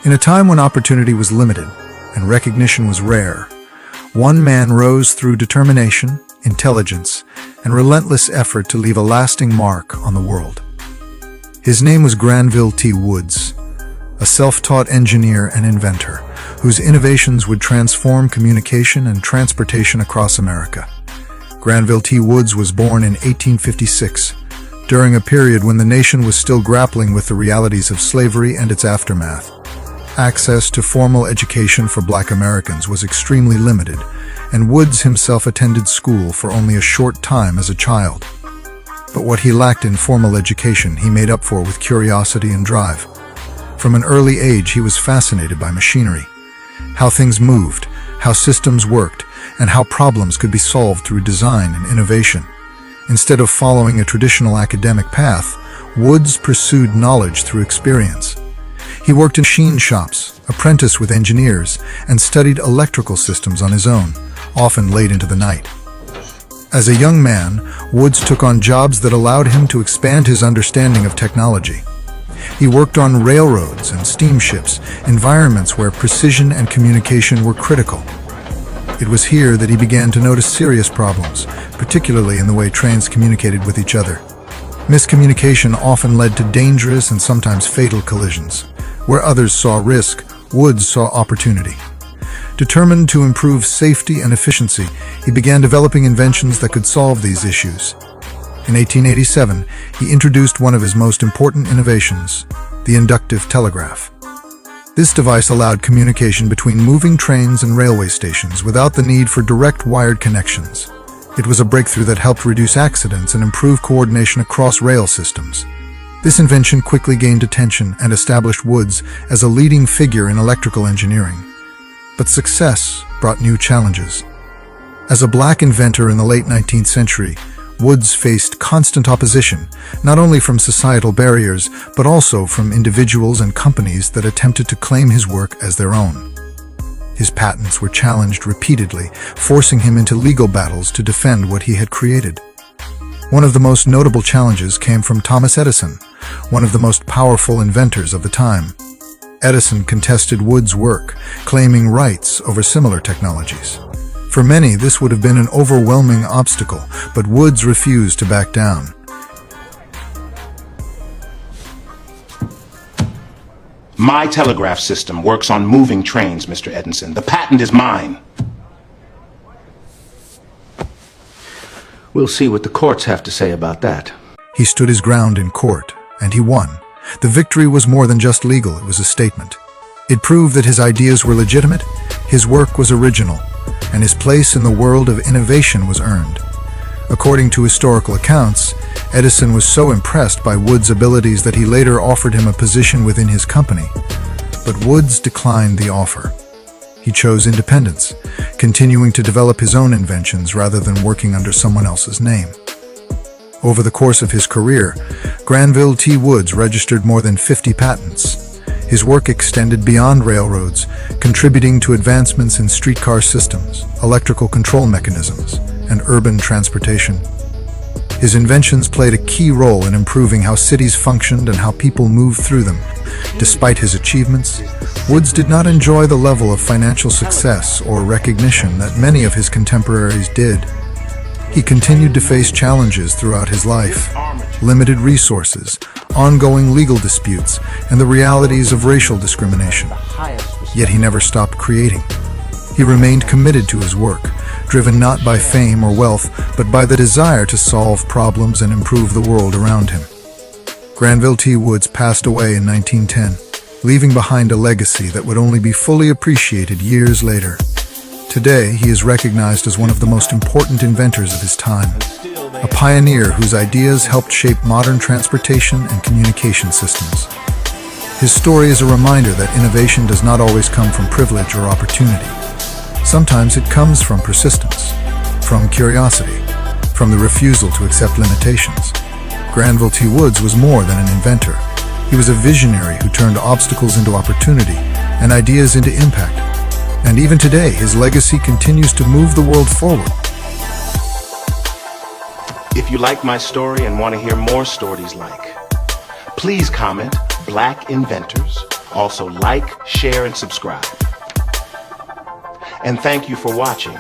In a time when opportunity was limited and recognition was rare, one man rose through determination, intelligence, and relentless effort to leave a lasting mark on the world. His name was Granville T. Woods, a self-taught engineer and inventor whose innovations would transform communication and transportation across America. Granville T. Woods was born in 1856, during a period when the nation was still grappling with the realities of slavery and its aftermath. Access to formal education for Black Americans was extremely limited, and Woods himself attended school for only a short time as a child. But what he lacked in formal education, he made up for with curiosity and drive. From an early age, he was fascinated by machinery, how things moved, how systems worked, and how problems could be solved through design and innovation. Instead of following a traditional academic path, Woods pursued knowledge through experience. He worked in machine shops, apprenticed with engineers, and studied electrical systems on his own, often late into the night. As a young man, Woods took on jobs that allowed him to expand his understanding of technology. He worked on railroads and steamships, environments where precision and communication were critical. It was here that he began to notice serious problems, particularly in the way trains communicated with each other. Miscommunication often led to dangerous and sometimes fatal collisions. Where others saw risk, Woods saw opportunity. Determined to improve safety and efficiency, he began developing inventions that could solve these issues. In 1887, he introduced one of his most important innovations, the inductive telegraph. This device allowed communication between moving trains and railway stations without the need for direct wired connections. It was a breakthrough that helped reduce accidents and improve coordination across rail systems. This invention quickly gained attention and established Woods as a leading figure in electrical engineering. But success brought new challenges. As a Black inventor in the late 19th century, Woods faced constant opposition, not only from societal barriers, but also from individuals and companies that attempted to claim his work as their own. His patents were challenged repeatedly, forcing him into legal battles to defend what he had created. One of the most notable challenges came from Thomas Edison, one of the most powerful inventors of the time. Edison contested Woods' work, claiming rights over similar technologies. For many, this would have been an overwhelming obstacle, but Woods refused to back down. My telegraph system works on moving trains, Mr. Edison. The patent is mine. We'll see what the courts have to say about that. He stood his ground in court, and he won. The victory was more than just legal, it was a statement. It proved that his ideas were legitimate, his work was original, and his place in the world of innovation was earned. According to historical accounts, Edison was so impressed by Woods' abilities that he later offered him a position within his company. But Woods declined the offer. He chose independence, continuing to develop his own inventions rather than working under someone else's name. Over the course of his career, Granville T. Woods registered more than 50 patents. His work extended beyond railroads, contributing to advancements in streetcar systems, electrical control mechanisms, and urban transportation. His inventions played a key role in improving how cities functioned and how people moved through them. Despite his achievements, Woods did not enjoy the level of financial success or recognition that many of his contemporaries did. He continued to face challenges throughout his life: limited resources, ongoing legal disputes, and the realities of racial discrimination. Yet he never stopped creating. He remained committed to his work, driven not by fame or wealth, but by the desire to solve problems and improve the world around him. Granville T. Woods passed away in 1910, leaving behind a legacy that would only be fully appreciated years later. Today, he is recognized as one of the most important inventors of his time, a pioneer whose ideas helped shape modern transportation and communication systems. His story is a reminder that innovation does not always come from privilege or opportunity. Sometimes it comes from persistence, from curiosity, from the refusal to accept limitations. Granville T. Woods was more than an inventor. He was a visionary who turned obstacles into opportunity and ideas into impact. And even today, his legacy continues to move the world forward. If you like my story and want to hear more stories like, please comment Black Inventors Also like, share, and subscribe. And thank you for watching.